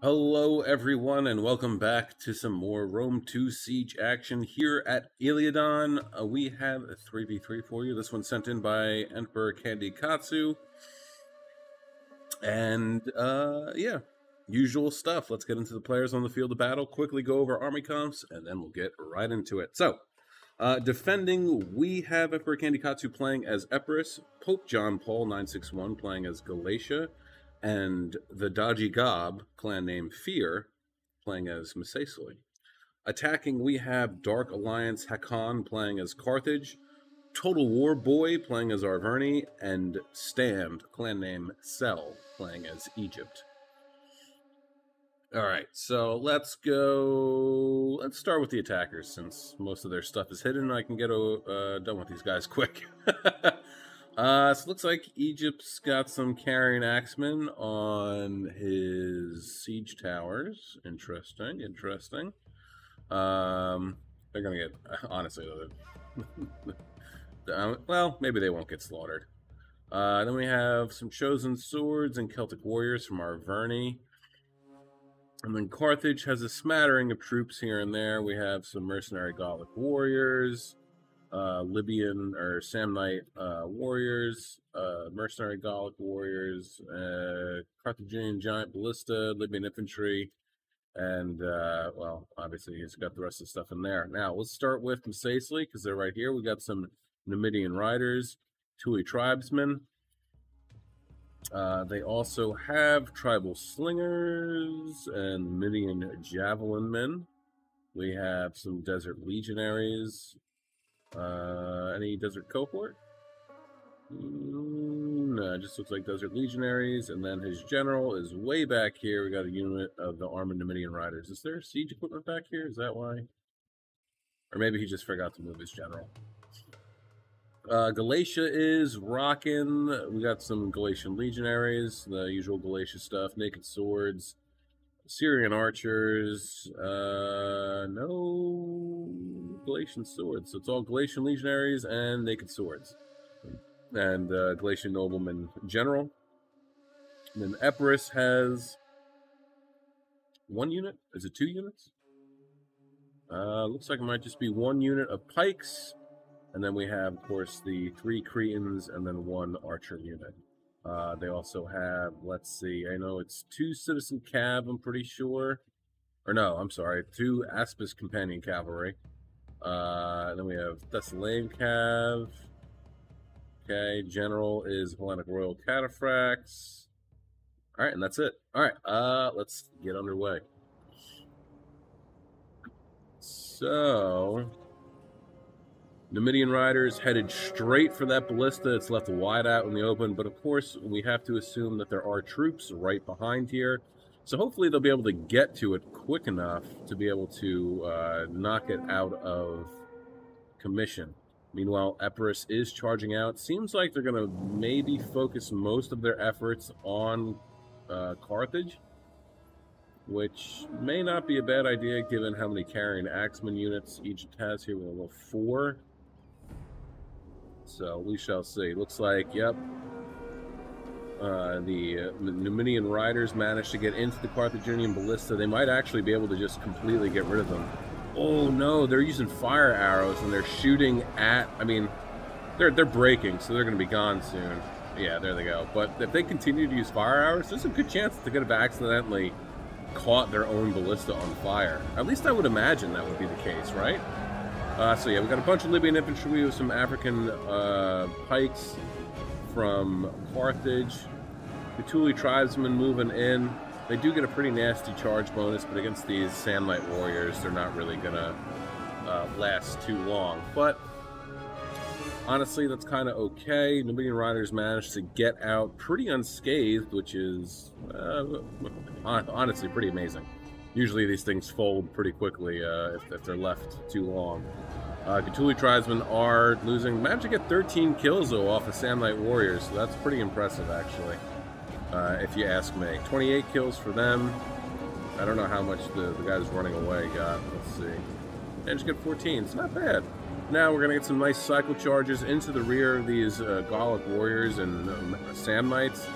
Hello, everyone, and welcome back to some more Rome 2 Siege action here at Iliadon. We have a 3v3 for you. This one sent in by Emperor Candy Katsu. And, yeah, usual stuff. Let's get into the players on the field of battle, quickly go over army comps, and then we'll get right into it. So, defending, we have Emperor Candy Katsu playing as Epirus, Pope John Paul 961 playing as Galatia, and the Dodgy Gob, clan name Fear, playing as Misacely. Attacking, we have Dark Alliance Hakon playing as Carthage, Total War Boy playing as Arverni, and Stand, clan name Cell, playing as Egypt. Alright, so let's start with the attackers, since most of their stuff is hidden. I can get done with these guys quick. So it looks like Egypt's got some carrying axemen on his siege towers. Interesting. They're gonna get, honestly, well, maybe they won't get slaughtered. Then we have some chosen swords and Celtic warriors from Arverni. And then Carthage has a smattering of troops here and there. We have some mercenary Gallic warriors, Libyan or Samnite warriors, mercenary Gallic warriors, Carthaginian giant ballista, Libyan infantry, and well, obviously he's got the rest of the stuff in there. Now let's start with Misacely, because they're right here. We got some Numidian riders, Tuli tribesmen. They also have tribal slingers and Numidian javelin men. We have some desert legionaries. Any desert cohort? No, it just looks like desert legionaries. And then his general is way back here. We got a unit of the armored Numidian riders. Is there siege equipment back here? Is that why? Or maybe he just forgot to move his general. Galatia is rocking. We got some Galatian legionaries, the usual Galatia stuff, naked swords, Syrian archers, no Galatian swords. So it's all Galatian legionaries and naked swords. And Galatian nobleman general. And then Epirus has one unit. Is it 2 units? Looks like it might just be 1 unit of pikes. And then we have, of course, the 3 Cretans and then 1 archer unit. They also have, let's see, I know it's 2 citizen cav, I'm pretty sure. Or no, I'm sorry, 2 Aspis companion cavalry. Then we have Thessalian cav. Okay, general is Hellenic Royal Cataphracts. Alright, and that's it. Alright, let's get underway. So, Numidian riders headed straight for that ballista. It's left wide out in the open, but of course we have to assume that there are troops right behind here. So hopefully they'll be able to get to it quick enough to be able to knock it out of commission. Meanwhile, Epirus is charging out. Seems like they're going to maybe focus most of their efforts on Carthage, which may not be a bad idea given how many carrying axeman units Egypt has here. We'll go 4. So we shall see. Looks like, yep, the Numidian riders managed to get into the Carthaginian ballista. They might actually be able to just completely get rid of them. Oh no, they're using fire arrows and they're shooting at, I mean, they're breaking, so they're going to be gone soon. Yeah, there they go. But if they continue to use fire arrows, there's a good chance that they could have accidentally caught their own ballista on fire. At least I would imagine that would be the case, right? So yeah, we got a bunch of Libyan infantry with some African pikes from Carthage. The Tuli tribesmen moving in. They do get a pretty nasty charge bonus, but against these Samnite warriors, they're not really gonna last too long. But honestly, that's kind of okay. Numidian riders managed to get out pretty unscathed, which is honestly pretty amazing. Usually these things fold pretty quickly if they're left too long. Cthulhu tribesmen are losing. Managed to get 13 kills, though, off of Samnite warriors, so that's pretty impressive, actually, if you ask me. 28 kills for them. I don't know how much the guys running away got. Let's see. Managed to get 14. It's not bad. Now we're going to get some nice cycle charges into the rear of these Gallic warriors and Samnites.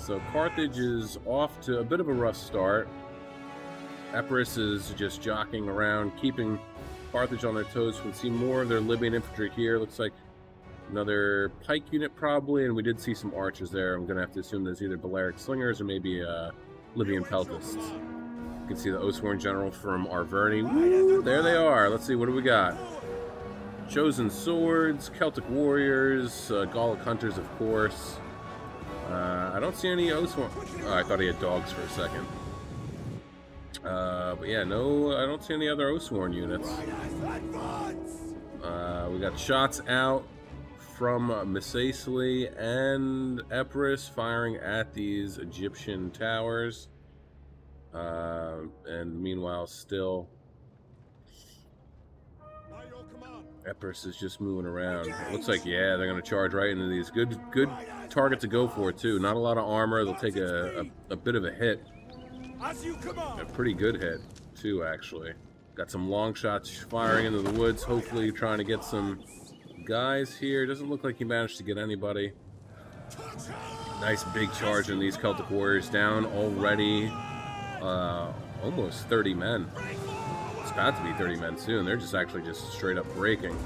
So Carthage is off to a bit of a rough start. Epirus is just jockeying around, keeping Carthage on their toes. We can see more of their Libyan infantry here. Looks like another pike unit probably, and we did see some archers there. I'm going to have to assume there's either Balearic slingers or maybe Libyan peltasts. You can see the Oathsworn General from Arverni. Woo, there they are. Let's see, what do we got? Chosen Swords, Celtic Warriors, Gallic Hunters, of course. I don't see any Oathsworn. Oh, I thought he had dogs for a second. But yeah, no, I don't see any other Oathsworn units. We got shots out from Misacely and Epirus firing at these Egyptian towers. And meanwhile, still, Epirus is just moving around. It looks like, yeah, they're going to charge right into these. Good target to go for, too. Not a lot of armor. They'll take a bit of a hit. A pretty good hit, too, actually. Got some long shots firing into the woods, hopefully trying to get some guys here. Doesn't look like he managed to get anybody. Nice big charge in these Celtic Warriors, down already almost 30 men. It's about to be 30 men soon. They're just actually just straight up breaking.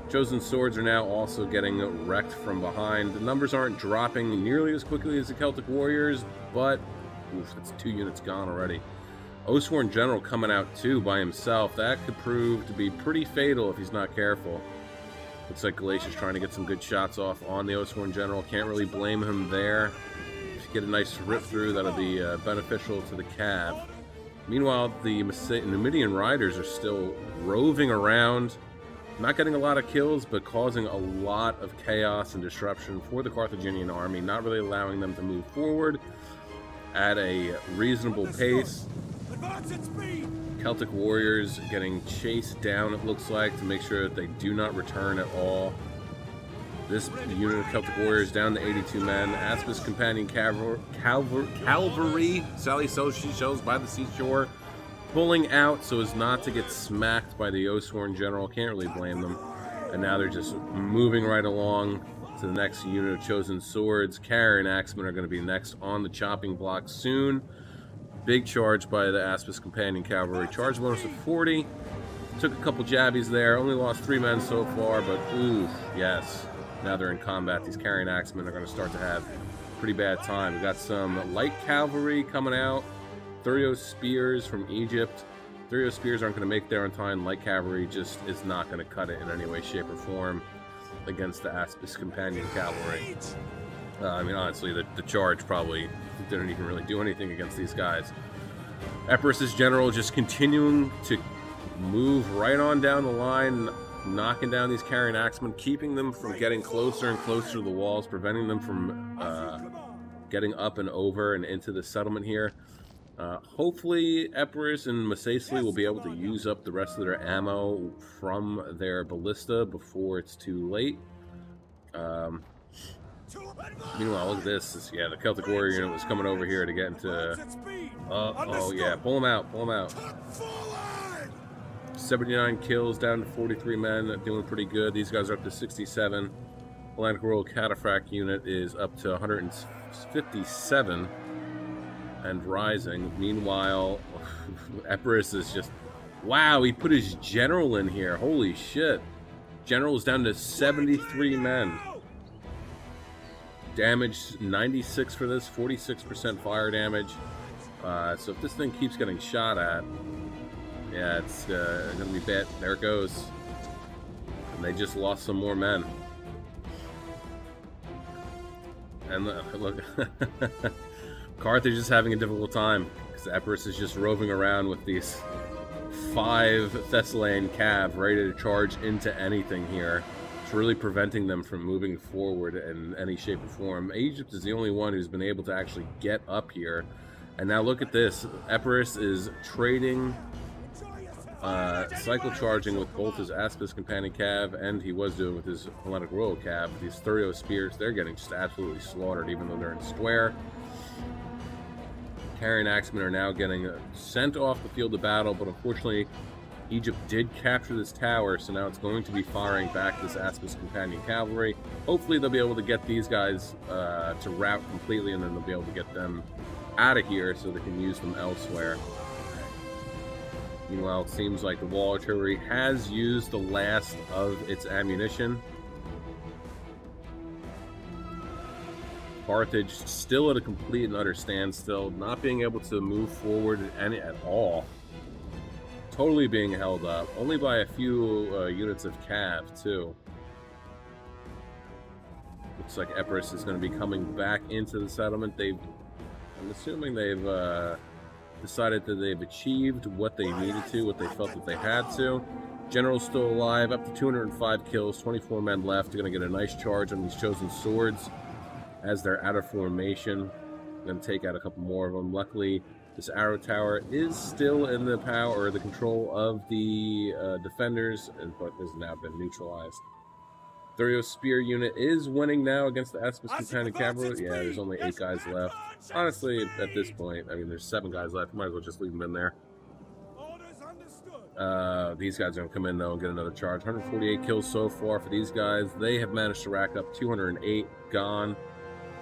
Chosen Swords are now also getting wrecked from behind. The numbers aren't dropping nearly as quickly as the Celtic Warriors, but oof, that's 2 units gone already. Oathsworn General coming out too by himself. That could prove to be pretty fatal if he's not careful. Looks like Galatia's trying to get some good shots off on the Oathsworn General. Can't really blame him there. If you get a nice rip through, that'll be beneficial to the Cav. Meanwhile, the Numidian riders are still roving around, not getting a lot of kills, but causing a lot of chaos and disruption for the Carthaginian army, not really allowing them to move forward at a reasonable pace. Celtic Warriors getting chased down, it looks like, to make sure that they do not return at all. This unit of Celtic Warriors down to 82 men. Aspis Companion Cavalry, Sally she shows by the seashore, pulling out so as not to get smacked by the Oathsworn General. Can't really blame them. And now they're just moving right along to the next unit of Chosen Swords. Carrier and Axemen are going to be next on the chopping block soon. Big charge by the Aspis Companion Cavalry. Charge bonus of 40. Took a couple jabbies there. Only lost 3 men so far, but oof, yes. Now they're in combat. These Carrion Axemen are going to start to have a pretty bad time. We've got some light cavalry coming out. Thurios Spears from Egypt. Thurios Spears aren't going to make there on time. Light cavalry just is not going to cut it in any way, shape, or form against the Aspis Companion Cavalry. I mean, honestly, the charge probably didn't even really do anything against these guys. Epirus's general just continuing to move right on down the line, knocking down these Carrion Axemen, keeping them from getting closer and closer to the walls, preventing them from getting up and over and into the settlement here. Hopefully, Epirus and Misacely will be able to use up the rest of their ammo from their ballista before it's too late. Meanwhile, look at this. Yeah, the Celtic Warrior unit was coming over here to get into... oh, yeah. Pull them out. Pull them out. 79 kills, down to 43 men. Doing pretty good. These guys are up to 67. Atlantic Royal Cataphract unit is up to 157 and rising. Meanwhile, Epirus is just... Wow, he put his general in here. Holy shit. General is down to 73 men. Damage 96 for this, 46% fire damage. So if this thing keeps getting shot at, yeah, it's gonna be bad. There it goes. And they just lost some more men. And look, Carthage is having a difficult time because Epirus is just roving around with these 5 Thessalian cav ready to charge into anything here. It's really preventing them from moving forward in any shape or form. Egypt is the only one who's been able to actually get up here. And now look at this. Epirus is trading, cycle charging with both his Aspis Companion Cav and he was doing with his Atlantic Royal Cav. These Thurio Spears, they're getting just absolutely slaughtered even though they're in square. Carrion Axemen are now getting sent off the field of battle, but unfortunately Egypt did capture this tower, so now it's going to be firing back this Aspis Companion Cavalry. Hopefully they'll be able to get these guys to rout completely, and then they'll be able to get them out of here so they can use them elsewhere. Meanwhile, it seems like the wall artillery has used the last of its ammunition. Carthage still at a complete and utter standstill, not being able to move forward at all. Totally being held up, only by a few units of cav, too. Looks like Epirus is going to be coming back into the settlement. I'm assuming they've decided that they've achieved what they needed to, what they felt that they had to. General's still alive, up to 205 kills, 24 men left. They're going to get a nice charge on these chosen swords as they're out of formation. Going to take out a couple more of them. Luckily, this arrow tower is still in the power or the control of the defenders, but has now been neutralized. Thurio's spear unit is winning now against the Aspis Companion Cavalry. Yeah, there's only 8 guys left. Honestly, at this point, I mean, there's 7 guys left. Might as well just leave them in there. These guys are going to come in, though, and get another charge. 148 kills so far for these guys. They have managed to rack up 208 gone.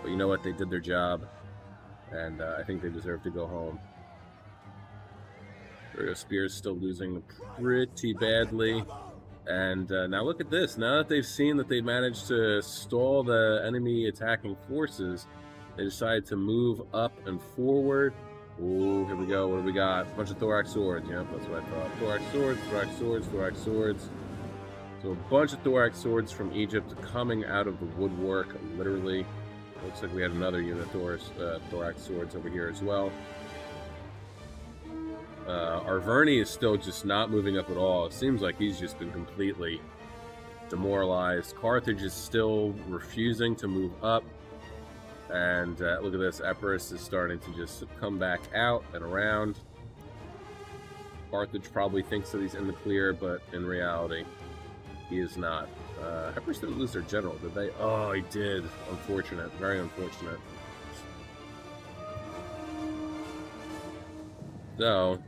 But you know what? They did their job. And I think they deserve to go home. Thurio Spear is still losing pretty badly. And now look at this. Now that they've seen that they managed to stall the enemy attacking forces, they decided to move up and forward. Ooh, here we go. What do we got? A bunch of thorax swords. Yep, that's what I thought. Thorax swords, thorax swords, thorax swords. So a bunch of thorax swords from Egypt coming out of the woodwork, literally. Looks like we had another unit of thorax swords over here as well. Arverni is still just not moving up at all. It seems like he's just been completely demoralized. Carthage is still refusing to move up. And look at this. Epirus is starting to just come back out and around. Carthage probably thinks that he's in the clear, but in reality, he is not. Epirus didn't lose their general, did they? Oh, he did. Unfortunate. Very unfortunate. So,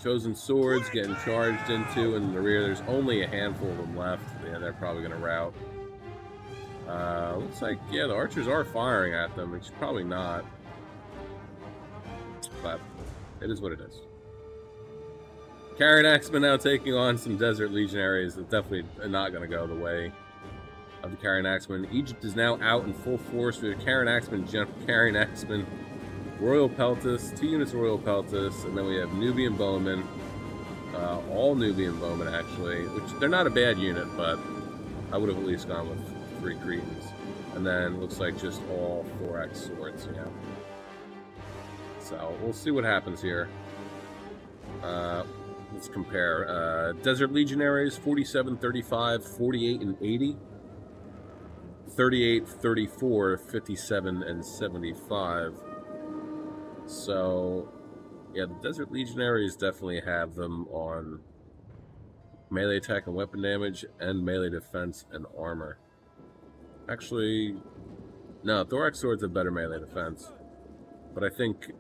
chosen swords getting charged into in the rear. There's only a handful of them left. Yeah, they're probably going to rout. Looks like, yeah, the archers are firing at them, which probably not. But it is what it is. Carrion Axemen now taking on some Desert Legionaries. That's definitely not going to go the way of the Carrion Axemen. Egypt is now out in full force. We have Carrion Axemen, Carrion Axemen, Royal Peltis, 2 units of Royal Peltis, and then we have Nubian Bowmen. All Nubian Bowmen, actually, which they're not a bad unit, but I would have at least gone with 3 Cretans. And then looks like just all thorax swords, yeah. So we'll see what happens here. Let's compare. Desert Legionaries, 47, 35, 48, and 80. 38, 34, 57, and 75. So, yeah, the Desert Legionaries definitely have them on melee attack and weapon damage, and melee defense and armor. Actually, no, thorax swords have better melee defense. But I think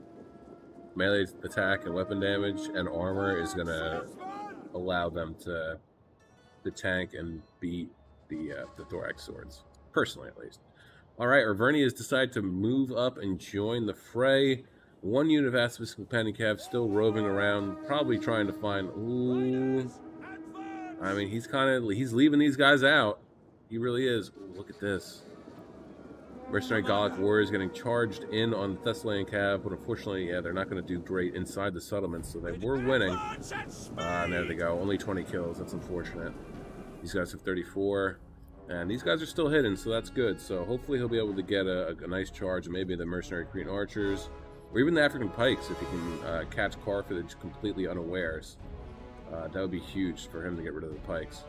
melee attack and weapon damage and armor is going to allow them to tank and beat the thorax swords. Personally, at least. Alright, Arverni has decided to move up and join the fray. 1 unit of Aspis Companion Cav still roving around, probably trying to find... Ooh... I mean, he's leaving these guys out. He really is. Ooh, look at this. Mercenary Gallic warriors getting charged in on the Thessalian Cav, but unfortunately, yeah, they're not going to do great inside the settlements, so they were winning. And there they go. Only 20 kills. That's unfortunate. These guys have 34. And these guys are still hidden, so that's good. So hopefully he'll be able to get a nice charge, maybe the Mercenary Cretan Archers, or even the African Pikes, if he can catch Carthage completely unawares. That would be huge for him to get rid of the Pikes.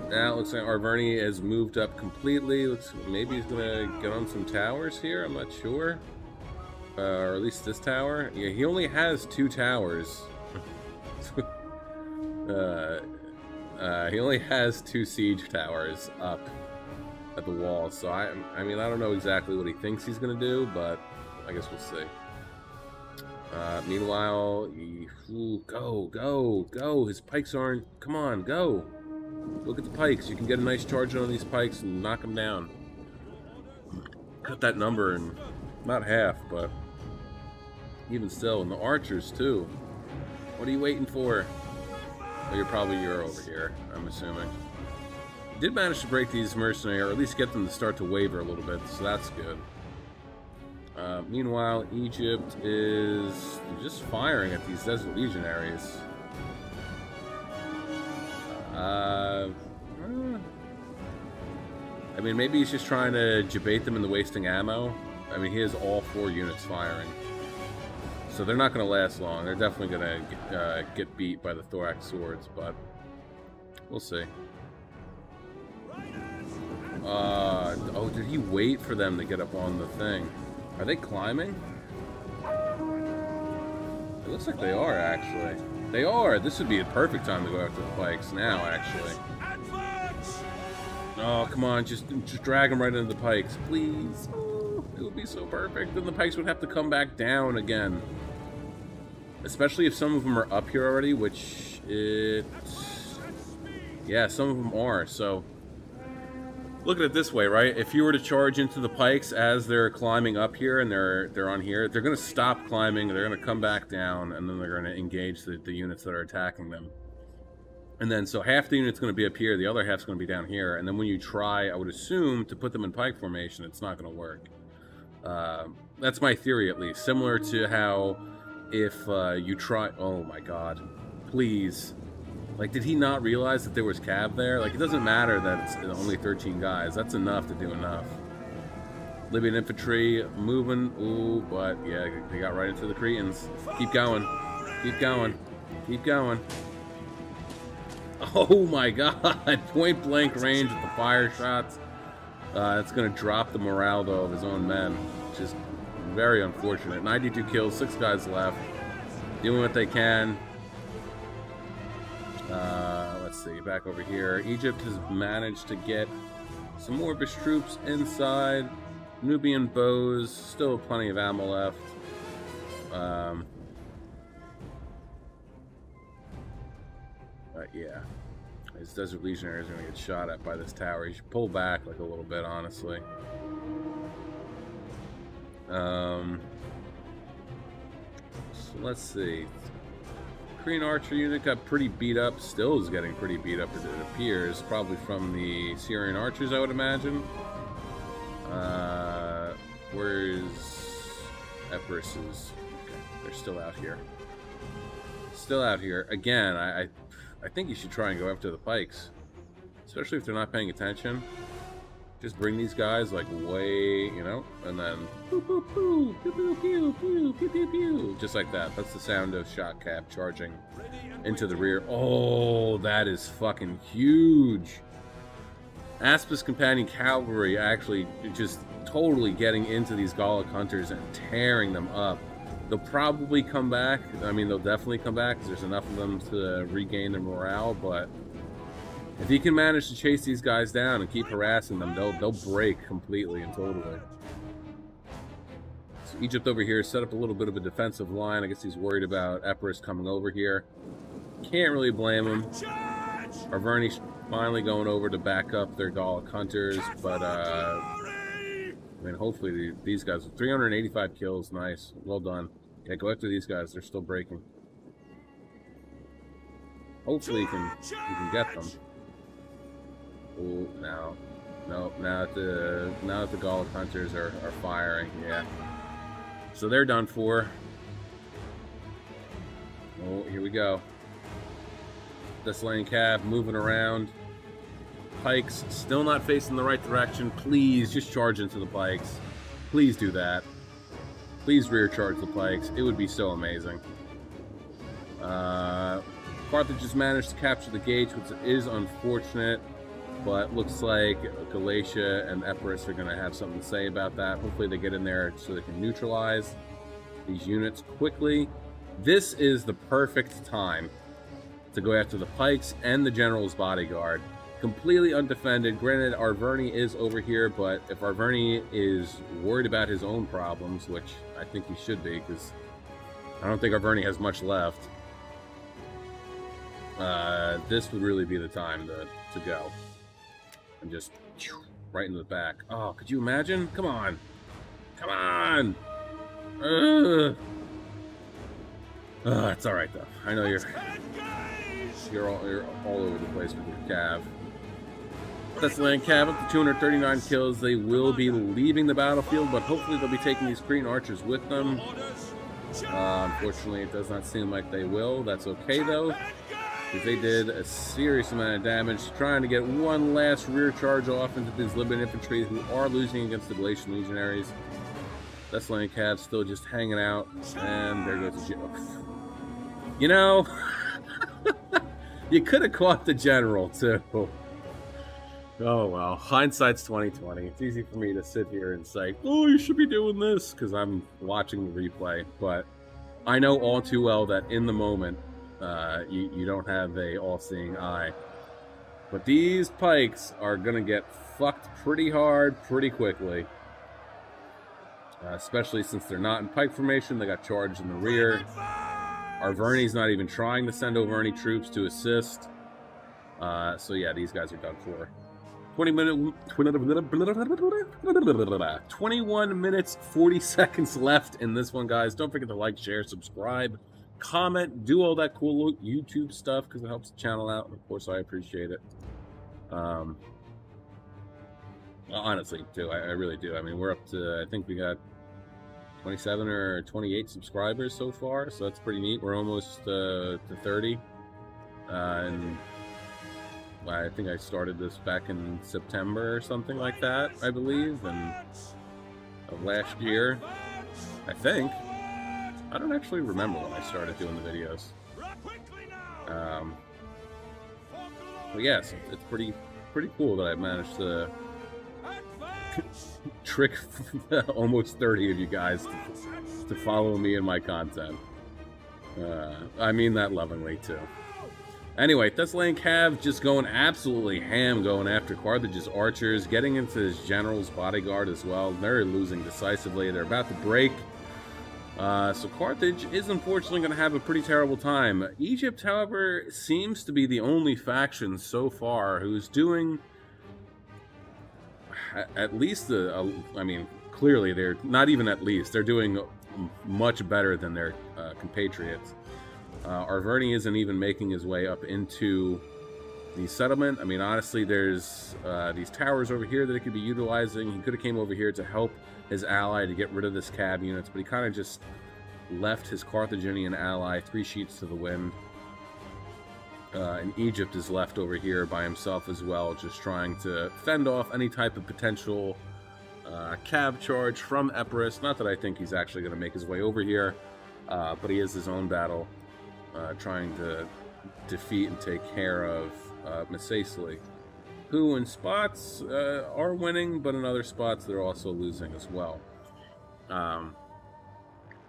Now it looks like Arverni has moved up completely. Maybe he's going to get on some towers here, I'm not sure. Or at least this tower. Yeah, he only has 2 towers. He only has 2 siege towers up at the wall, so I mean, I don't know exactly what he thinks he's going to do, but I guess we'll see. Meanwhile, go. His pikes aren't... Come on, go. Look at the pikes. You can get a nice charge on these pikes and knock them down. Cut that number in not half, but even still. And the archers, too. What are you waiting for? Well, you're over here, I'm assuming. Did manage to break these mercenaries, or at least get them to start to waver a little bit, so that's good. Meanwhile, Egypt is just firing at these Desert Legionaries. I mean, maybe he's just trying to debate them into wasting ammo. I mean, he has all 4 units firing. So they're not going to last long. They're definitely going to get beat by the thorax swords, but we'll see. Oh, did he wait for them to get up on the thing? Are they climbing? It looks like they are, actually. They are! This would be a perfect time to go after the pikes now, actually. Oh, come on, just drag them right into the pikes, please. Oh, it would be so perfect. Then the pikes would have to come back down again. Especially if some of them are up here already, which yeah, some of them are, so... Look at it this way, right? If you were to charge into the pikes as they're climbing up here and they're on here, they're going to stop climbing, they're going to come back down, and then they're going to engage the units that are attacking them. And then, so half the unit's going to be up here, the other half's going to be down here, and then when you try, I would assume, to put them in pike formation, it's not going to work. That's my theory, at least. Similar to how if you try... Oh my god. Please. Like, did he not realize that there was cav there? Like, it doesn't matter that it's only 13 guys. That's enough to do enough. Libyan infantry moving. Ooh, but yeah, they got right into the Cretans. Keep going. Keep going. Keep going. Oh my god. Point blank range with the fire shots. It's going to drop the morale, though, of his own men. Which is very unfortunate. 92 kills, 6 guys left. Doing what they can. Let's see, back over here. Egypt has managed to get some more of his troops inside. Nubian bows, still plenty of ammo left. Yeah, his Desert Legionaries are going to get shot at by this tower. He should pull back like a little bit, honestly. So let's see. Korean archer unit got pretty beat up, still is getting pretty beat up as it appears, probably from the Syrian archers, I would imagine. Where's Epirus's? Okay, they're still out here. Still out here. Again, I think you should try and go after the pikes, especially if they're not paying attention. Just bring these guys like way, you know, and then pew, pew, pew, pew, pew, pew, pew, pew, pew, pew, just like that. That's the sound of shot cap charging into the rear. Oh, that is fucking huge. Aspis Companion Cavalry actually just totally getting into these Gallic hunters and tearing them up. They'll probably come back. I mean, they'll definitely come back because there's enough of them to regain their morale, but if he can manage to chase these guys down and keep harassing them, they'll break completely and totally. So Egypt over here set up a little bit of a defensive line. I guess he's worried about Epirus coming over here. Can't really blame him. Arverni's finally going over to back up their Gallic hunters, but I mean, hopefully these guys, 385 kills, nice, well done. Yeah, go after these guys. They're still breaking. Hopefully you can get them. Oh, now that the Gallic hunters are firing, yeah. So they're done for. Oh, here we go. Desolating Cav moving around. Pikes still not facing the right direction. Please just charge into the pikes. Please do that. Please rear charge the pikes. It would be so amazing. Carthage just managed to capture the gates, which is unfortunate. But looks like Galatia and Epirus are going to have something to say about that. Hopefully they get in there so they can neutralize these units quickly. This is the perfect time to go after the pikes and the general's bodyguard. Completely undefended. Granted, Arverni is over here, but if Arverni is worried about his own problems, which I think he should be, because I don't think Arverni has much left. This would really be the time to go. And just right into the back. Oh, could you imagine? Come on. Come on! It's alright though. I know you're all over the place with your cav. That's land cav up to 239 kills. They will be leaving the battlefield, but hopefully they'll be taking these Cretan archers with them. Unfortunately, it does not seem like they will. That's okay though, because they did a serious amount of damage trying to get one last rear charge off into these Libyan infantry who are losing against the Galatian legionaries. That's land cav still just hanging out, and there goes the joke. You know, you could have caught the general too. Oh well, hindsight's 20/20. It's easy for me to sit here and say, "Oh, you should be doing this," because I'm watching the replay. But I know all too well that in the moment, you don't have a all-seeing eye. But these pikes are gonna get fucked pretty hard, pretty quickly. Especially since they're not in pike formation, they got charged in the rear. Arverni's not even trying to send over any troops to assist. So yeah, these guys are done for. 21 minutes, 40 seconds left in this one, guys. Don't forget to like, share, subscribe, comment, do all that cool YouTube stuff because it helps the channel out. And of course, I appreciate it. Honestly, too, I really do. I mean, we're up to, I think we got 27 or 28 subscribers so far, so that's pretty neat. We're almost to 30. And I think I started this back in September or something like that, I believe, and of last year, I think. I don't actually remember when I started doing the videos. But yes, it's pretty cool that I managed to trick almost 30 of you guys to follow me and my content. I mean that lovingly too. Anyway, Thessalian Cav just going absolutely ham, going after Carthage's archers, getting into his general's bodyguard as well. They're losing decisively. They're about to break. So Carthage is unfortunately going to have a pretty terrible time. Egypt, however, seems to be the only faction so far who's doing at least, I mean, clearly they're not even at least. They're doing much better than their compatriots. Arverni isn't even making his way up into the settlement. I mean, honestly, there's these towers over here that he could be utilizing. He could have came over here to help his ally to get rid of this cab units, but he kind of just left his Carthaginian ally 3 sheets to the wind. And Egypt is left over here by himself as well, just trying to fend off any type of potential cab charge from Epirus. Not that I think he's actually going to make his way over here, but he is his own battle. Trying to defeat and take care of Mesacely, who in spots are winning, but in other spots they're also losing as well.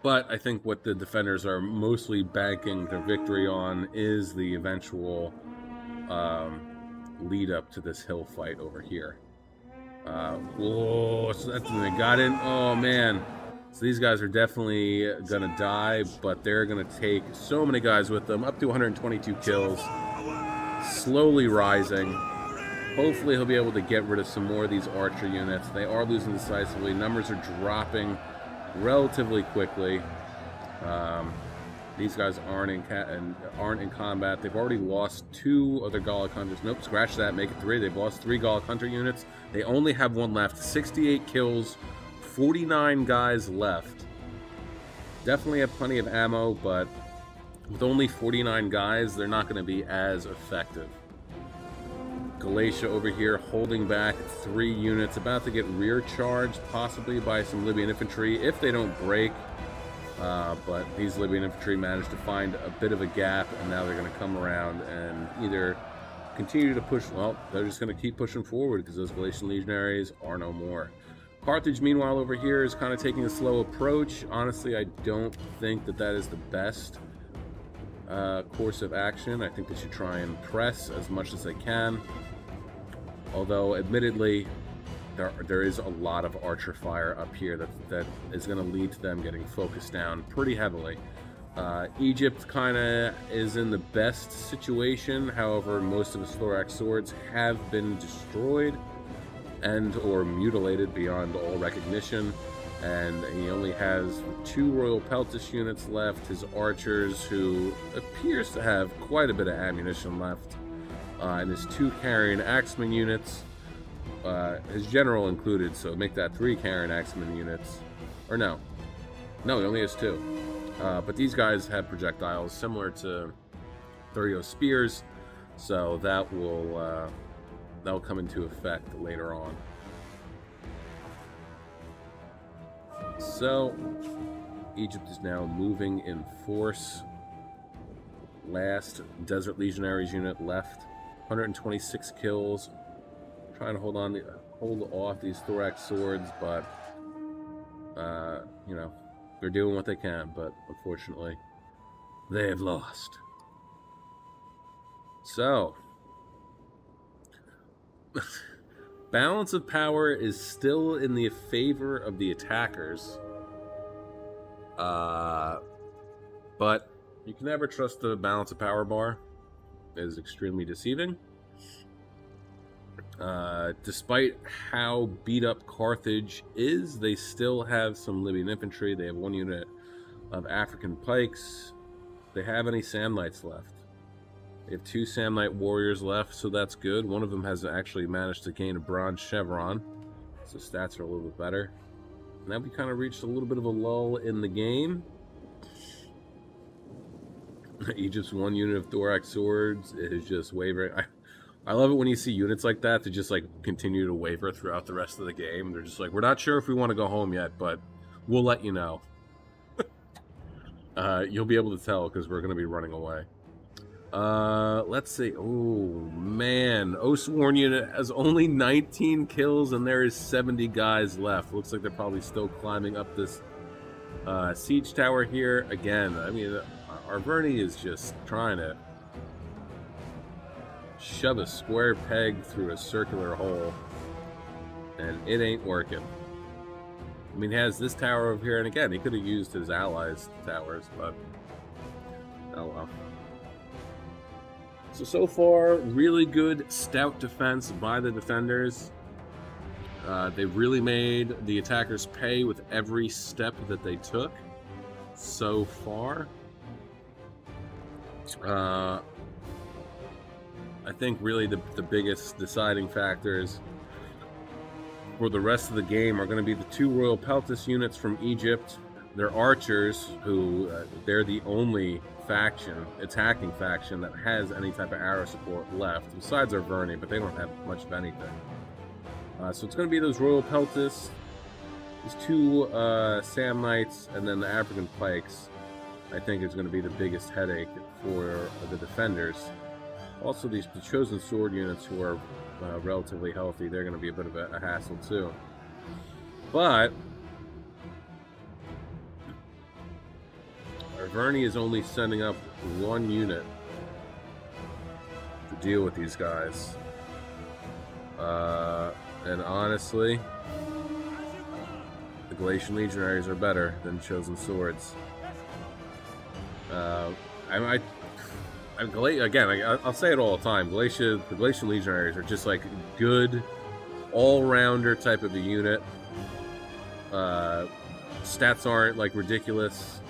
But I think what the defenders are mostly banking their victory on is the eventual lead up to this hill fight over here. Whoa, so that's when they got in. Oh man. So these guys are definitely going to die, but they're going to take so many guys with them, up to 122 kills, slowly rising. Hopefully he'll be able to get rid of some more of these archer units. They are losing decisively. Numbers are dropping relatively quickly. These guys aren't in combat. They've already lost 2 other Gallic hunters. Nope, scratch that, make it 3. They've lost 3 Gallic hunter units. They only have 1 left. 68 kills. 49 guys left. Definitely have plenty of ammo, but with only 49 guys, they're not going to be as effective. Galatia over here holding back 3 units, about to get rear charged, possibly by some Libyan infantry if they don't break. But these Libyan infantry managed to find a bit of a gap, and now they're going to come around and either continue to push. Well, they're just going to keep pushing forward because those Galatian legionaries are no more. Carthage, meanwhile, over here is kind of taking a slow approach. Honestly, I don't think that that is the best course of action. I think they should try and press as much as they can. Although, admittedly, there is a lot of archer fire up here that is going to lead to them getting focused down pretty heavily. Egypt kind of is in the best situation. However, most of his thorax swords have been destroyed and or mutilated beyond all recognition, and he only has 2 Royal Peltis units left, his archers, who appears to have quite a bit of ammunition left, and his 2 Carrion Axeman units, his general included, so make that 3 Carrion Axeman units. Or no, he only has 2. But these guys have projectiles similar to Thurio's spears, so that will that'll come into effect later on. So Egypt is now moving in force. Last Desert Legionaries unit left, 126 kills. Trying to hold off these thorax swords, but you know, they're doing what they can, but unfortunately, they have lost. So, balance of power is still in the favor of the attackers. But you can never trust the balance of power bar. It is extremely deceiving. Despite how beat up Carthage is, they still have some Libyan infantry. They have 1 unit of African pikes. They have any Samnites left. They have 2 Samnite warriors left, so that's good. One of them has actually managed to gain a bronze chevron, so stats are a little bit better. Now we kind of reached a little bit of a lull in the game. Egypt's 1 unit of thorax swords is just wavering. I love it when you see units like that to just like continue to waver throughout the rest of the game. They're just like, we're not sure if we want to go home yet, but we'll let you know. You'll be able to tell because we're going to be running away. Let's see. Oh man, Oathsworn unit has only 19 kills and there is 70 guys left. Looks like they're probably still climbing up this siege tower here. Again, I mean, Arverni is just trying to shove a square peg through a circular hole, and it ain't working. I mean, he has this tower over here, and again, he could have used his allies' towers, but oh well. So far, really good stout defense by the defenders. They really made the attackers pay with every step that they took so far. I think really the biggest deciding factors for the rest of the game are going to be the 2 Royal Peltis units from Egypt. Their archers, who they're the only attacking faction that has any type of arrow support left, besides Arverni, but they don't have much of anything. So it's going to be those Royal Peltis, these 2 Samnites, and then the African pikes. I think is going to be the biggest headache for the defenders. Also, the chosen sword units who are relatively healthy, they're going to be a bit of a hassle too. But Arverni is only sending up 1 unit to deal with these guys. And honestly, the Galatian Legionaries are better than chosen swords. I'll say it all the time. The Galatian Legionaries are just like good, all-rounder type of a unit. Stats aren't like ridiculous,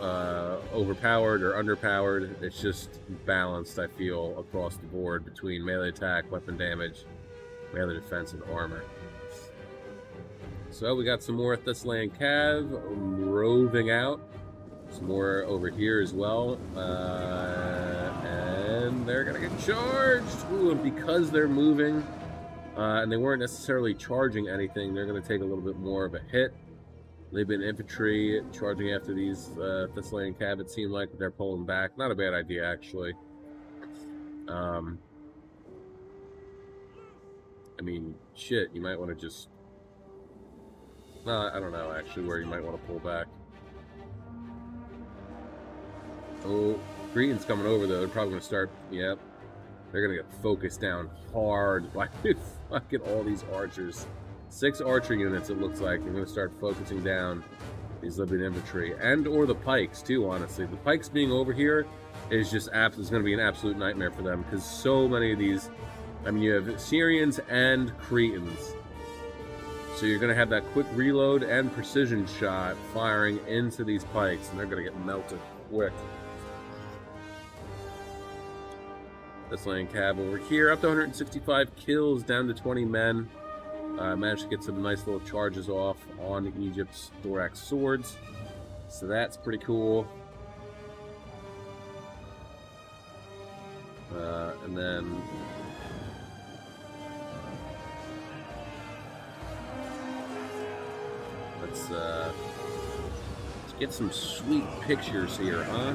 overpowered or underpowered. It's just balanced, I feel, across the board between melee attack, weapon damage, melee defense, and armor. So we got some more Thessalian Cav roving out. Some more over here as well, and they're gonna get charged. Ooh, and because they're moving and they weren't necessarily charging anything, they're gonna take a little bit more of a hit. They've been infantry charging after these Thessalian Cav. It seemed like they're pulling back. Not a bad idea, actually. I mean, shit, you might want to just... I don't know, actually, where you might want to pull back. Oh, Cretan's coming over, though. They're probably going to start... Yep. They're going to get focused down hard by fucking all these archers. 6 archer units, it looks like. They're going to start focusing down These Libyan infantry, and or the pikes too. Honestly, the pikes being over here is just is going to be an absolute nightmare for them because so many of these. I mean, you have Syrians and Cretans, so you're going to have that quick reload and precision shot firing into these pikes, and they're going to get melted quick. This lane cab over here, up to 165 kills, down to 20 men. Managed to get some nice little charges off on Egypt's thorax swords, so that's pretty cool. And then let's get some sweet pictures here, huh?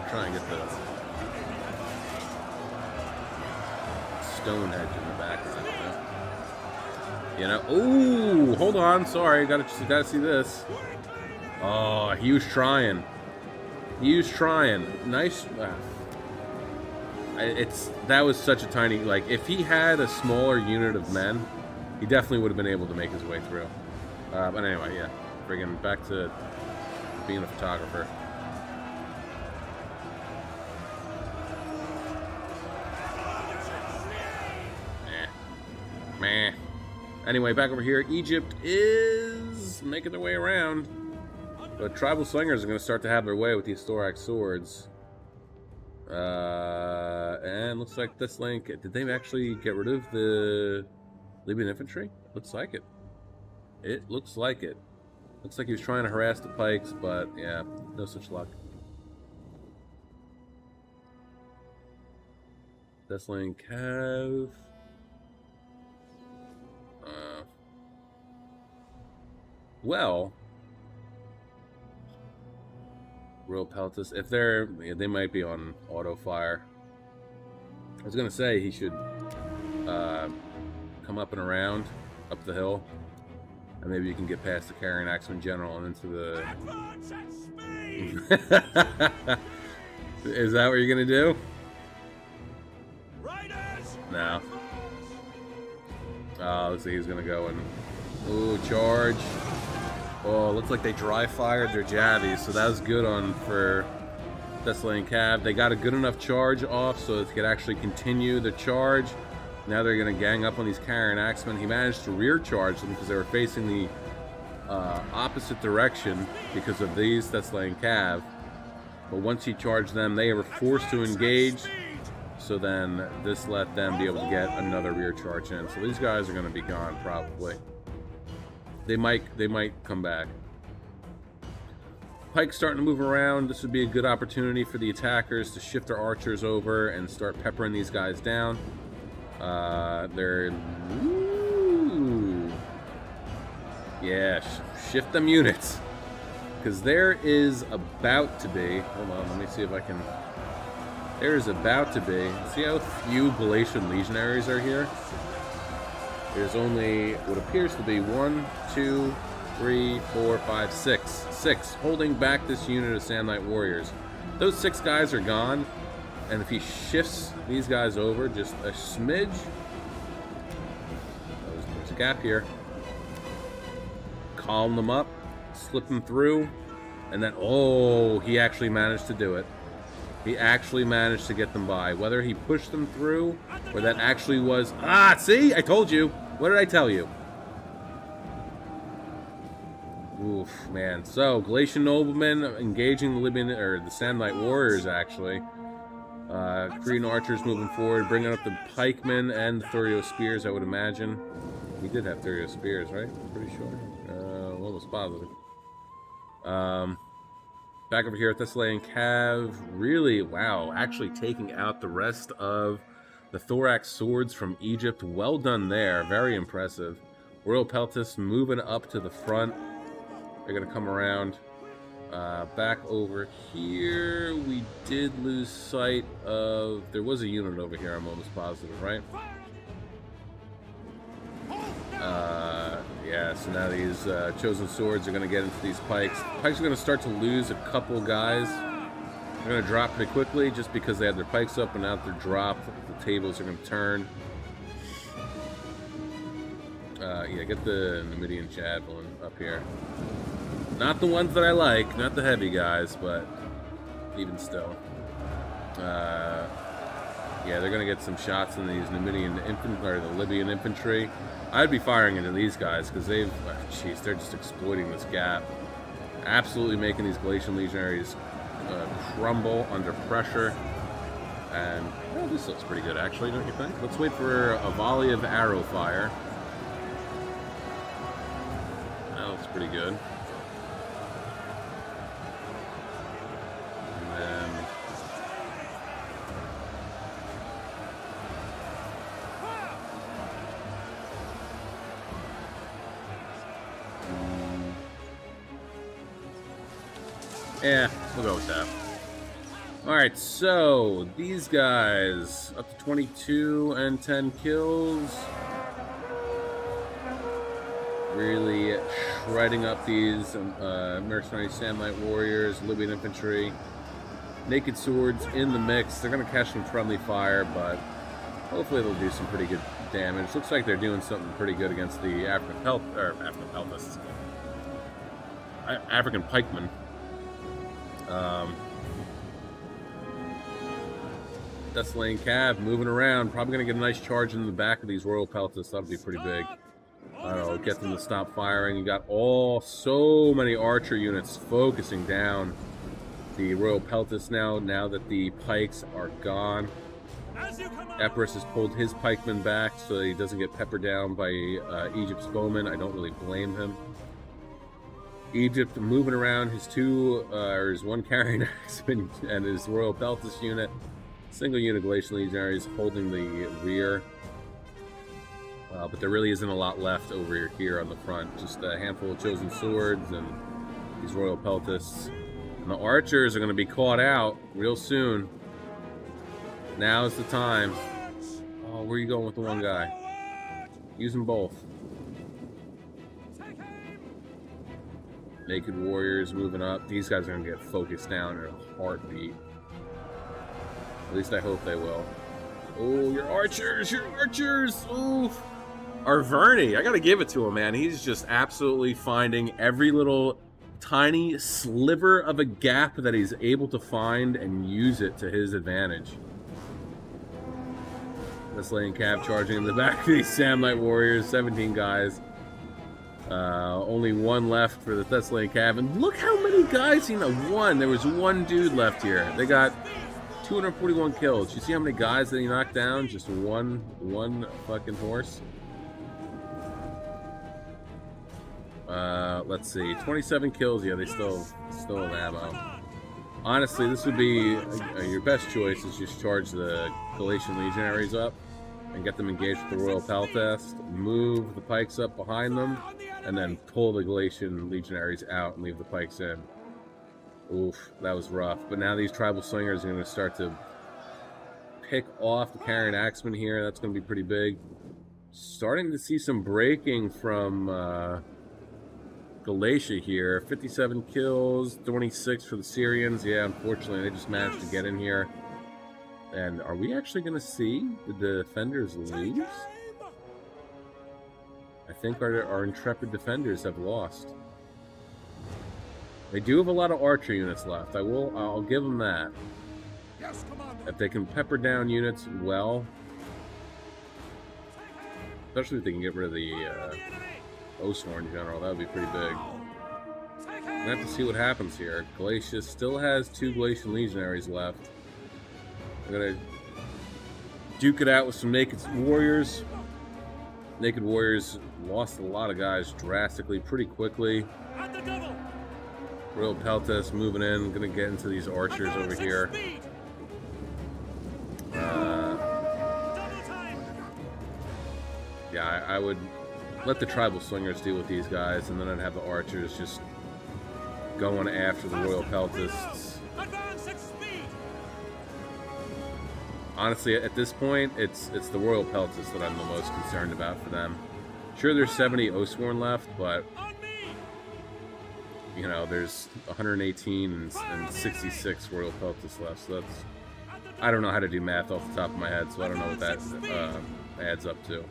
Try and get the stone hedge in the background. You know? Ooh, hold on. Sorry, gotta see this. Oh, he was trying. He was trying. Nice. That was such a tiny. Like, if he had a smaller unit of men, he definitely would have been able to make his way through. But anyway, yeah. Friggin' back to being a photographer. Meh. Anyway, back over here, Egypt is making their way around. But tribal slingers are going to start to have their way with these thorax swords. And looks like this link. Did they actually get rid of the Libyan infantry? Looks like it. It looks like it. Looks like he was trying to harass the pikes, but yeah, no such luck. This link have. Well, Royal Peltis, if they might be on auto fire. I was gonna say he should come up and around, up the hill, and maybe you can get past the carrying axeman general and into the. Is that what you're gonna do? No. Oh, let's see. He's gonna go and ooh, charge. Oh, looks like they dry fired their javies, so that was good on for Thessalian Cav. They got a good enough charge off so they could actually continue the charge. Now they're going to gang up on these carrying axemen. He managed to rear charge them because they were facing the opposite direction because of these Thessalian Cav. But once he charged them, they were forced to engage. So then this let them be able to get another rear charge in. So these guys are going to be gone probably. They might come back. Pike's starting to move around. This would be a good opportunity for the attackers to shift their archers over and start peppering these guys down. Ooh, yeah, shift them units. Because there is about to be, hold on, let me see if I can, there is about to be, see how few Galatian legionaries are here? There's only what appears to be 1, 2, 3, 4, 5, 6. 6 holding back this unit of Sand Knight Warriors. Those 6 guys are gone, and if he shifts these guys over just a smidge, there's a gap here. Calm them up, slip them through, and then, oh, he actually managed to do it. He actually managed to get them by. Whether he pushed them through, or that actually was... Ah, see? I told you. What did I tell you? Oof, man. So, Galatian noblemen engaging the Libyan, or the Sand Knight Warriors, actually. Cretan archers moving forward, bringing up the pikemen and the Thurio spears, I would imagine. He did have Thurio spears, right? I'm pretty sure. Almost positive. Back over here at Thessalian Cav, really, wow, actually taking out the rest of the thorax swords from Egypt. Well done there, very impressive. Royal Peltis moving up to the front. They're going to come around. Back over here, we did lose sight of, there was a unit over here, I'm almost positive, right? Yeah, so now these chosen swords are going to get into these pikes. Pikes are going to start to lose a couple guys. They're going to drop pretty quickly just because they had their pikes up, and now that they're dropped, the tables are going to turn. Yeah, get the Numidian Javelin up here. Not the ones that I like, not the heavy guys, but even still. Yeah, they're going to get some shots in these Numidian infantry, or the Libyan infantry. I'd be firing into these guys because they've, jeez, they're just exploiting this gap. Absolutely making these Galatian legionaries crumble under pressure. And well, this looks pretty good, actually, don't you think? Let's wait for a volley of arrow fire. That looks pretty good. And then yeah, we'll go with that. Alright, so these guys up to 22 and 10 kills. Really shredding up these mercenary Samnite warriors, Libyan infantry. Naked swords in the mix. They're going to catch some friendly fire, but hopefully they'll do some pretty good damage. Looks like they're doing something pretty good against the African pikemen. Desolating Cav moving around, probably going to get a nice charge in the back of these Royal Peltists. That'll be pretty big. I don't know, get them to stop firing. You got so many archer units focusing down the Royal Peltists now that the pikes are gone. Epirus has pulled his pikemen back so that he doesn't get peppered down by Egypt's bowmen. I don't really blame him. Egypt moving around his his one carrying axeman and his Royal Peltist unit. Single unit Galatian legionaries holding the rear. But there really isn't a lot left over here on the front. Just a handful of chosen swords and these Royal Peltists. And the archers are going to be caught out real soon. Now is the time. Oh, where are you going with the one guy? Use them both. Naked warriors moving up. These guys are going to get focused down in a heartbeat. At least I hope they will. Oh, your archers! Your archers! Oof! Arverni, I gotta give it to him, man. He's just absolutely finding every little tiny sliver of a gap that he's able to find and use it to his advantage. Desolating Cav charging in the back of these Samnite warriors. 17 guys. Only one left for the Desolating Cav. And look how many guys, one. There was one dude left here. They got 241 kills. You see how many guys that he knocked down? Just one fucking horse. Let's see. 27 kills. Yeah, they still have ammo. Honestly, this would be your best choice is just charge the Galatian legionaries up and get them engaged with the Royal Peltist, move the pikes up behind them, and then pull the Galatian legionaries out and leave the pikes in. Oof, that was rough. But now these tribal slingers are going to start to pick off the carrying axemen here. That's going to be pretty big. Starting to see some breaking from Galatia here. 57 kills, 26 for the Syrians. Yeah, unfortunately, they just managed to get in here. And are we actually going to see the defenders lose? I think our intrepid defenders have lost. They do have a lot of archer units left. I'll give them that. If they can pepper down units well, especially if they can get rid of the Osworn general, that would be pretty big. We'll have to see what happens here. Galatia still has 2 Galatian legionaries left. We're gonna duke it out with some naked warriors. Naked warriors lost a lot of guys drastically, pretty quickly. Royal Peltist moving in, gonna get into these archers over here. Yeah, I would let the tribal slingers deal with these guys, and then I'd have the archers just going after the Royal Peltists. Honestly, at this point, it's the Royal Peltists that I'm the most concerned about for them. Sure, there's 70 Oathsworn left, but you know, there's 118 and 66 Royal Cultists left, so that's... I don't know how to do math off the top of my head, so I don't know what that adds up to.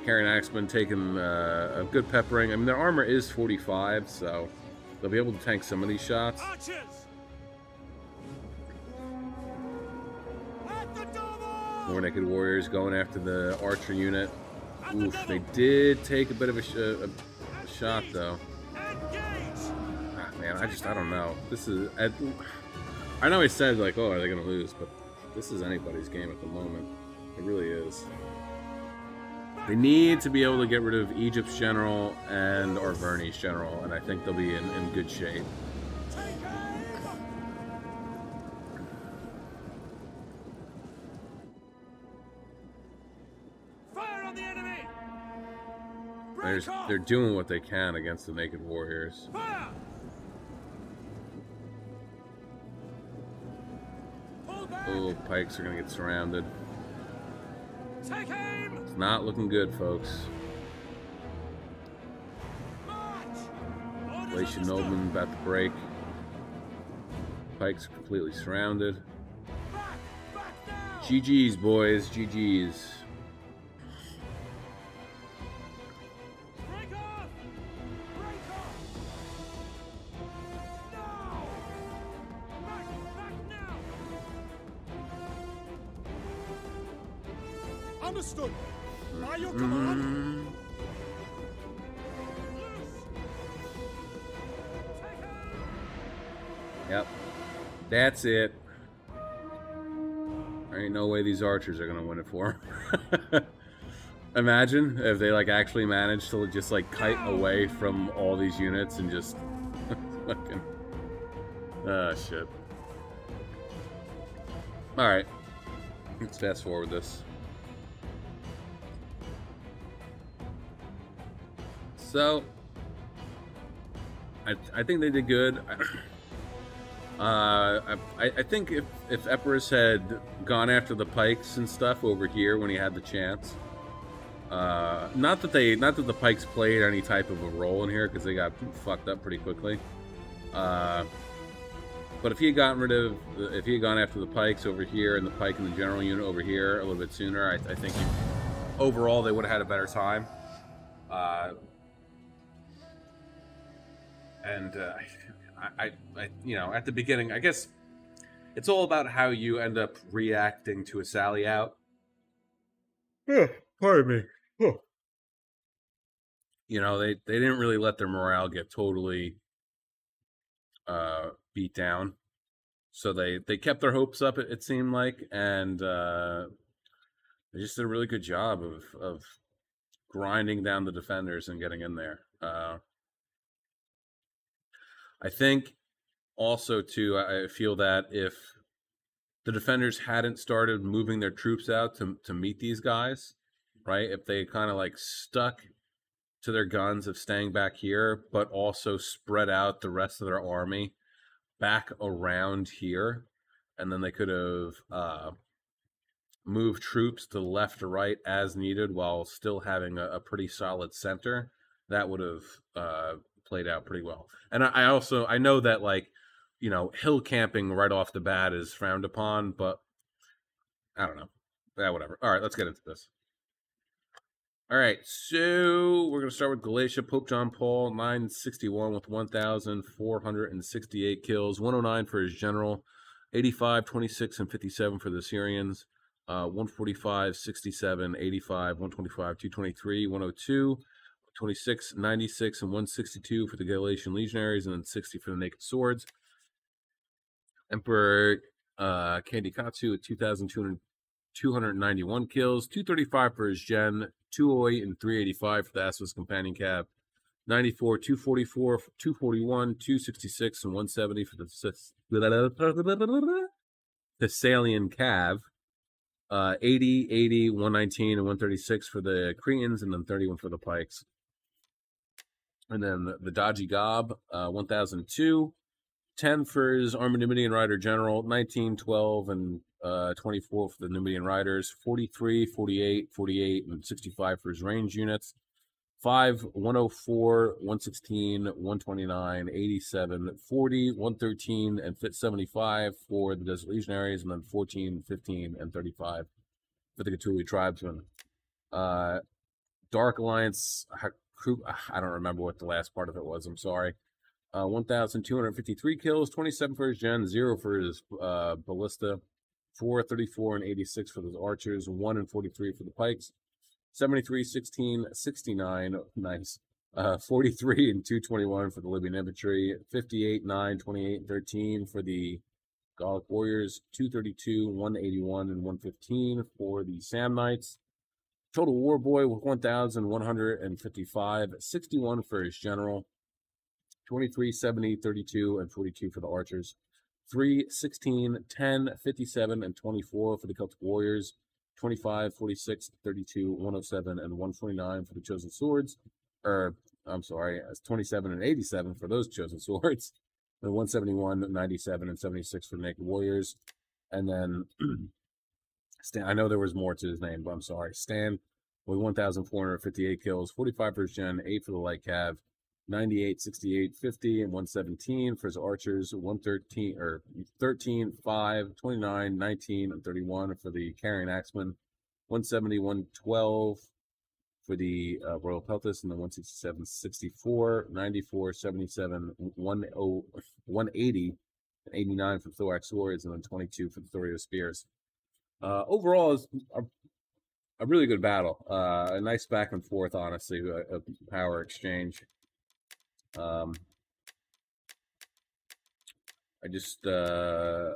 Carrying Axemen taking a good peppering. I mean, their armor is 45, so they'll be able to tank some of these shots. More Naked Warriors going after the Archer unit. Oof, they did take a bit of a shot, though. Ah, man, I don't know. This is... I know I said, like, oh, are they going to lose? But this is anybody's game at the moment. It really is. They need to be able to get rid of Egypt's general and Arverni's general, and I think they'll be in good shape. Fire on the enemy! They're doing what they can against the Naked Warriors. Fire! Oh, pikes are going to get surrounded. Take aim! It's not looking good, folks. Galatian Nobleman about to break. Pikes are completely surrounded. GG's, boys. GG's. Break off! Break off! Now! Back now! Understood. By your command. Yep. That's it. There ain't no way these archers are gonna win it for them. Imagine if they like actually managed to just like kite away from all these units and just fucking... Ah, shit. Alright. Let's fast forward this. So, I think they did good. I think if Epirus had gone after the pikes and stuff over here when he had the chance, not that the pikes played any type of a role in here because they got fucked up pretty quickly. But if he had gone after the pikes over here and the pike and the general unit over here a little bit sooner, I think overall they would have had a better time. I you know, at the beginning, I guess it's all about how you end up reacting to a sally out. Pardon me. You know, they didn't really let their morale get totally beat down, so they kept their hopes up. It seemed like, and they just did a really good job of grinding down the defenders and getting in there. I think also, too, I feel that if the defenders hadn't started moving their troops out to meet these guys, right, if they kind of like stuck to their guns of staying back here, but also spread out the rest of their army back around here, and then they could have moved troops to the left or right as needed while still having a pretty solid center, that would have played out pretty well. And I know that, like, you know, hill camping right off the bat is frowned upon, but I don't know. Yeah, whatever. All right, let's get into this. All right, so we're going to start with Galatia. Pope John Paul, 961 with 1,468 kills, 109 for his general, 85, 26, and 57 for the Syrians, 145, 67, 85, 125, 223, 102, 26, 96, and 162 for the Galatian legionaries, and then 60 for the naked swords. Emperor Kandikatsu at 2,291 kills, 235 for his gen, 208 and 385 for the Aspas companion cav, 94, 244, 241, 266, and 170 for the Thessalian cav, 80, 80, 119, and 136 for the Cretans, and then 31 for the pikes. And then the Dodgy Gob, 1,002, 10 for his Armenian Rider General, 19, 12, and 24 for the Numidian Riders, 43, 48, 48, and 65 for his range units. 5, 104, 116, 129, 87, 40, 113, and fit 75 for the Desert Legionaries, and then 14, 15, and 35 for the Cthulhu Tribesmen. Dark Alliance, I don't remember what the last part of it was, I'm sorry. 1,253 kills, 27 for his gen, 0 for his ballista, 4, 34, and 86 for those archers, 1 and 43 for the pikes, 73, 16, 69, nice, 43 and 221 for the Libyan infantry, 58, 9, 28, and 13 for the Gallic warriors, 232, 181, and 115 for the Sam Knights. Total war boy with 1,155, 61 for his general, 23, 70, 32, and 42 for the archers, 3, 16, 10, 57, and 24 for the Celtic warriors, 25, 46, 32, 107, and 129 for the chosen swords, or I'm sorry, 27 and 87 for those chosen swords, and 171, 97, and 76 for the naked warriors, and then Stan, I know there was more to his name, but I'm sorry. Stan with 1,458 kills, 45 for his gen, 8 for the light cav, 98, 68, 50, and 117 for his archers, 113 or 13, 5, 29, 19, and 31 for the carrying axemen, 170, 112 for the Royal Peltis, and then 167, 64, 94, 77, 180, and 89 for the thorax swords, and then 22 for the Thorio spears. Overall, is a really good battle. A nice back and forth, honestly, a power exchange. I just, yeah,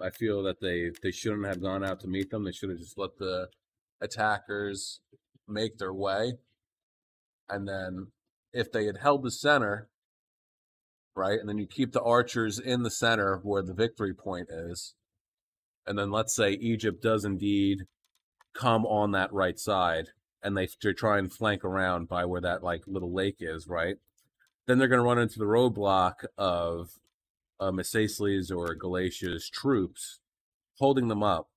I feel that they shouldn't have gone out to meet them. They should have just let the attackers make their way. And then if they had held the center, right, and then you keep the archers in the center where the victory point is, and then let's say Egypt does indeed come on that right side, and they try and flank around by where that like little lake is, right? Then they're going to run into the roadblock of Mesesles or Galatia's troops holding them up.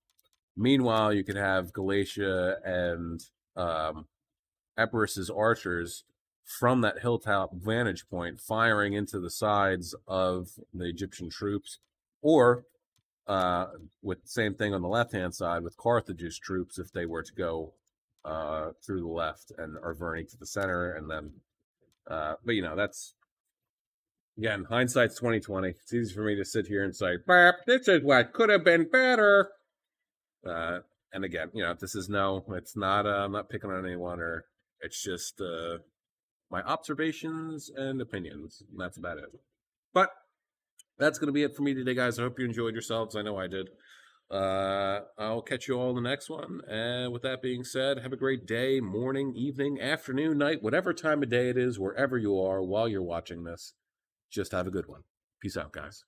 Meanwhile, you could have Galatia and Epirus's archers from that hilltop vantage point firing into the sides of the Egyptian troops, or with the same thing on the left-hand side with Carthage's troops if they were to go through the left and Arverni to the center, and then but you know, that's again, hindsight's 2020. It's easy for me to sit here and say, this is what could have been better. And again, you know, this is it's not I'm not picking on anyone, or it's just my observations and opinions, and that's about it. But that's going to be it for me today, guys. I hope you enjoyed yourselves. I know I did. I'll catch you all in the next one. And with that being said, have a great day, morning, evening, afternoon, night, whatever time of day it is, wherever you are while you're watching this. Just have a good one. Peace out, guys.